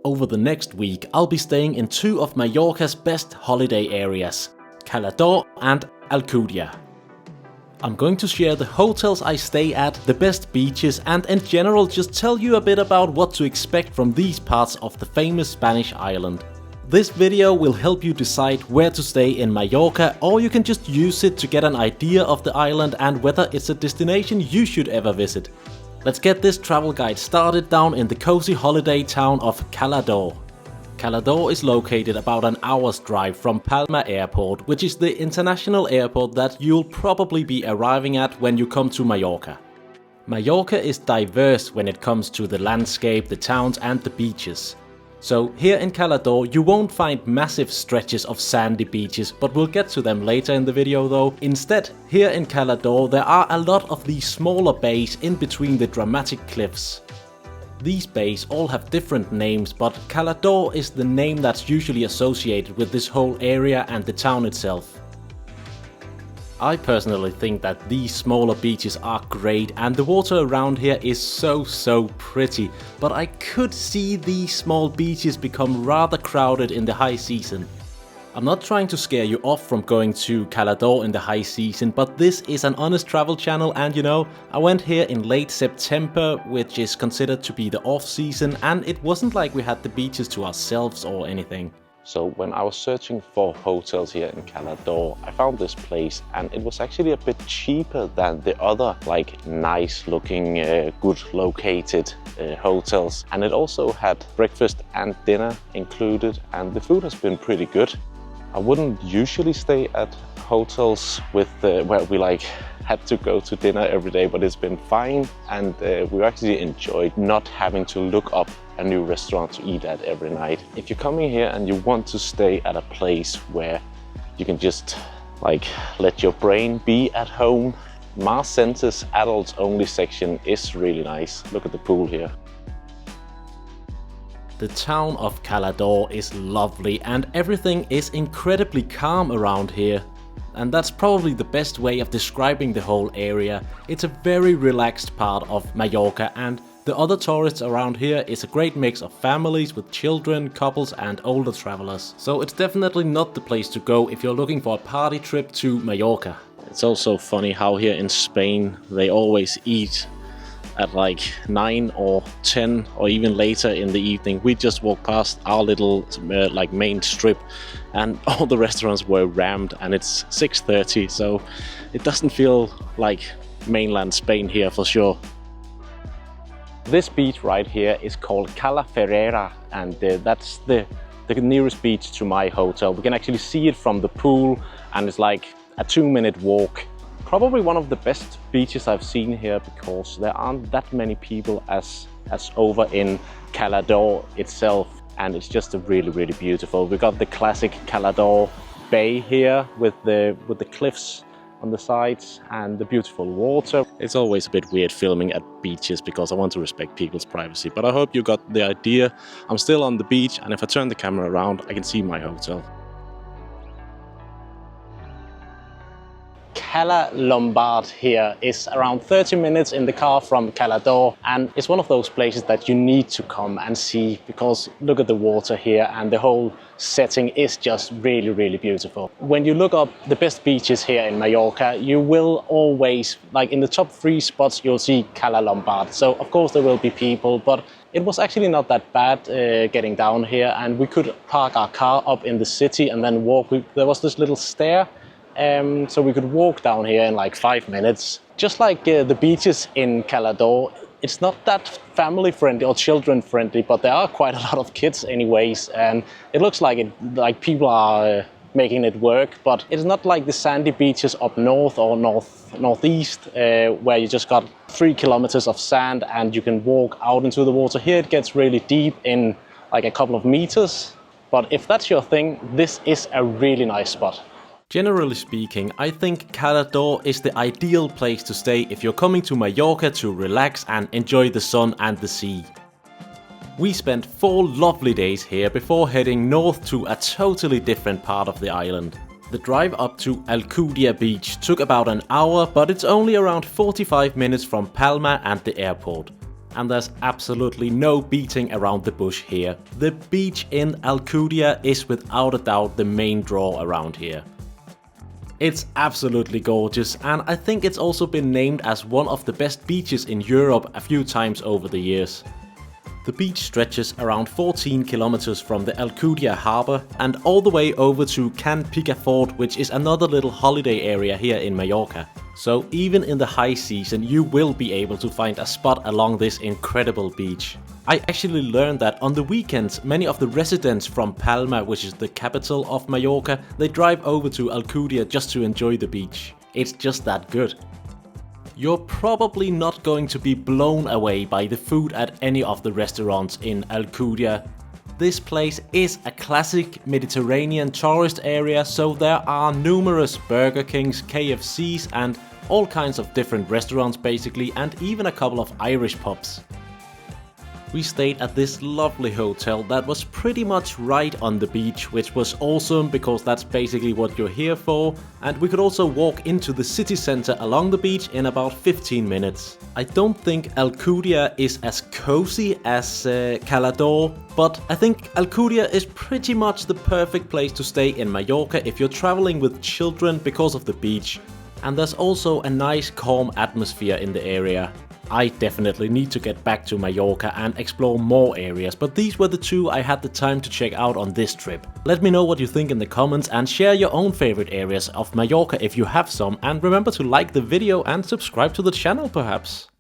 Over the next week, I'll be staying in two of Mallorca's best holiday areas, Cala and Alcudia. I'm going to share the hotels I stay at, the best beaches, and in general just tell you a bit about what to expect from these parts of the famous Spanish island. This video will help you decide where to stay in Mallorca, or you can just use it to get an idea of the island and whether it's a destination you should ever visit. Let's get this travel guide started down in the cozy holiday town of Cala. Cala is located about an hour's drive from Palma Airport, which is the international airport that you'll probably be arriving at when you come to Mallorca. Mallorca is diverse when it comes to the landscape, the towns and the beaches. So here in Cala you won't find massive stretches of sandy beaches, but we'll get to them later in the video though. Instead, here in Cala there are a lot of these smaller bays in between the dramatic cliffs. These bays all have different names, but Cala is the name that's usually associated with this whole area and the town itself. I personally think that these smaller beaches are great and the water around here is so pretty, but I could see these small beaches become rather crowded in the high season. I'm not trying to scare you off from going to Cala in the high season, but this is an honest travel channel and you know, I went here in late September, which is considered to be the off season, and it wasn't like we had the beaches to ourselves or anything. So when I was searching for hotels here in Cala I found this place and it was actually a bit cheaper than the other like nice looking, good located hotels. And it also had breakfast and dinner included and the food has been pretty good. I wouldn't usually stay at hotels with where we like had to go to dinner every day, but it's been fine and we actually enjoyed not having to look up a new restaurant to eat at every night. If you're coming here and you want to stay at a place where you can just like let your brain be at home, Mars Center's adults only section is really nice. Look at the pool here. The town of Cala is lovely and everything is incredibly calm around here. And that's probably the best way of describing the whole area. It's a very relaxed part of Mallorca and the other tourists around here is a great mix of families with children, couples and older travelers. So it's definitely not the place to go if you're looking for a party trip to Mallorca. It's also funny how here in Spain they always eat at like 9 or 10 or even later in the evening. We just walked past our little like main strip and all the restaurants were rammed and it's 6:30, so it doesn't feel like mainland Spain here for sure. This beach right here is called Cala and that's the nearest beach to my hotel. We can actually see it from the pool and it's like a 2-minute walk. Probably one of the best beaches I've seen here because there aren't that many people as over in Cala itself, and it's just really beautiful. We got the classic Cala Bay here with the cliffs on the sides and the beautiful water. It's always a bit weird filming at beaches because I want to respect people's privacy, but I hope you got the idea. I'm still on the beach and if I turn the camera around I can see my hotel. Cala Lombard here is around 30 minutes in the car from Cala and it's one of those places that you need to come and see because look at the water here and the whole setting is just really beautiful. When you look up the best beaches here in Mallorca, you will always, like in the top 3 spots, you'll see Cala Lombard. So of course there will be people, but it was actually not that bad getting down here and we could park our car up in the city and then walk. There was this little stair. So we could walk down here in like 5 minutes. Just like the beaches in Cala it's not that family friendly or children friendly, but there are quite a lot of kids anyways, and it looks like people are making it work, but it's not like the sandy beaches up north or northeast where you just got 3 kilometers of sand and you can walk out into the water. Here it gets really deep in like a couple of meters, but if that's your thing, this is a really nice spot. Generally speaking, I think Cala is the ideal place to stay if you're coming to Mallorca to relax and enjoy the sun and the sea. We spent 4 lovely days here before heading north to a totally different part of the island. The drive up to Alcudia beach took about an hour, but it's only around 45 minutes from Palma and the airport. and there's absolutely no beating around the bush here. The beach in Alcudia is without a doubt the main draw around here. It's absolutely gorgeous, and I think it's also been named as one of the best beaches in Europe a few times over the years. The beach stretches around 14 kilometers from the Alcudia harbour and all the way over to Can Picafort, which is another little holiday area here in Mallorca. So even in the high season you will be able to find a spot along this incredible beach. I actually learned that on the weekends many of the residents from Palma, which is the capital of Mallorca, they drive over to Alcudia just to enjoy the beach. It's just that good. You're probably not going to be blown away by the food at any of the restaurants in Alcudia. This place is a classic Mediterranean tourist area, so there are numerous Burger Kings, KFCs and all kinds of different restaurants basically, and even a couple of Irish pubs. We stayed at this lovely hotel that was pretty much right on the beach, which was awesome because that's basically what you're here for, and we could also walk into the city center along the beach in about 15 minutes. I don't think Alcudia is as cozy as Cala, but I think Alcudia is pretty much the perfect place to stay in Mallorca if you're traveling with children because of the beach. And there's also a nice calm atmosphere in the area. I definitely need to get back to Mallorca and explore more areas, but these were the two I had the time to check out on this trip. Let me know what you think in the comments and share your own favorite areas of Mallorca if you have some, and remember to like the video and subscribe to the channel perhaps.